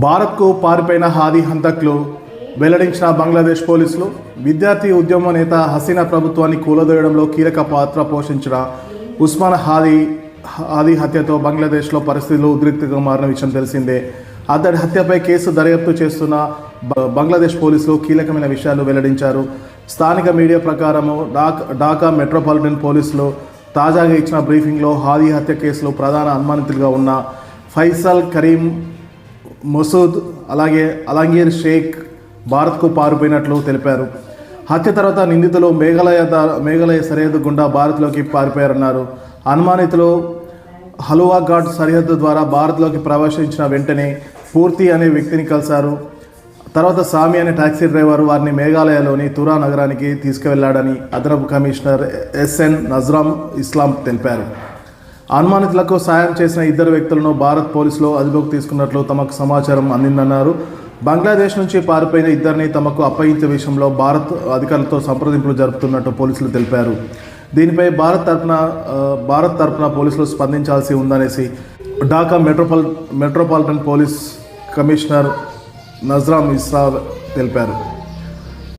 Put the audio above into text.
భారత్కు పారిపోయిన హాదీ హంతకులు వెల్లడించిన బంగ్లాదేశ్ పోలీసులు. విద్యార్థి ఉద్యమ నేత హసీనా ప్రభుత్వాన్ని కూలదోయడంలో కీలక పాత్ర పోషించిన ఉస్మాన్ హాదీ హత్యతో బంగ్లాదేశ్లో పరిస్థితులు ఉద్రిక్తంగా మారిన విషయం తెలిసిందే. అతడి హత్యపై కేసు దర్యాప్తు చేస్తున్న బంగ్లాదేశ్ పోలీసులు కీలకమైన విషయాలు వెల్లడించారు. స్థానిక మీడియా ప్రకారము ఢాకా మెట్రోపాలిటన్ పోలీసులు తాజాగా ఇచ్చిన బ్రీఫింగ్లో హాదీ హత్య కేసులో ప్రధాన అనుమానితులుగా ఉన్న ఫైసల్, కరీం, మసూద్ అలాగే అలంగీర్ షేక్ భారత్కు పారిపోయినట్లు తెలిపారు. హత్య తర్వాత నిందితులు మేఘాలయ సరిహద్దు గుండా భారత్లోకి పారిపోయారన్నారు. అనుమానితులు హలువా ఘాట్ సరిహద్దు ద్వారా భారత్లోకి ప్రవేశించిన వెంటనే పూర్తి అనే వ్యక్తిని కలిశారు. తర్వాత సామి అనే టాక్సీ డ్రైవర్ వారిని మేఘాలయలోని తురా నగరానికి తీసుకువెళ్లాడని అదనపు కమిషనర్ ఎస్ఎన్ నజ్రామ్ ఇస్లాం తెలిపారు. అనుమానితులకు సాయం చేసిన ఇద్దరు వ్యక్తులను భారత్ పోలీసులు అదుపులోకి తీసుకున్నట్లు తమకు సమాచారం అందిందన్నారు. బంగ్లాదేశ్ నుంచి పారిపోయిన ఇద్దరిని తమకు అప్పగించే విషయంలో భారత్ అధికారులతో సంప్రదింపులు జరుపుతున్నట్టు పోలీసులు తెలిపారు. దీనిపై భారత్ తరపున పోలీసులు స్పందించాల్సి ఉందనేసి ఢాకా మెట్రోపాలిటన్ పోలీస్ కమిషనర్ నజ్రామ్ ఇస్లాం తెలిపారు.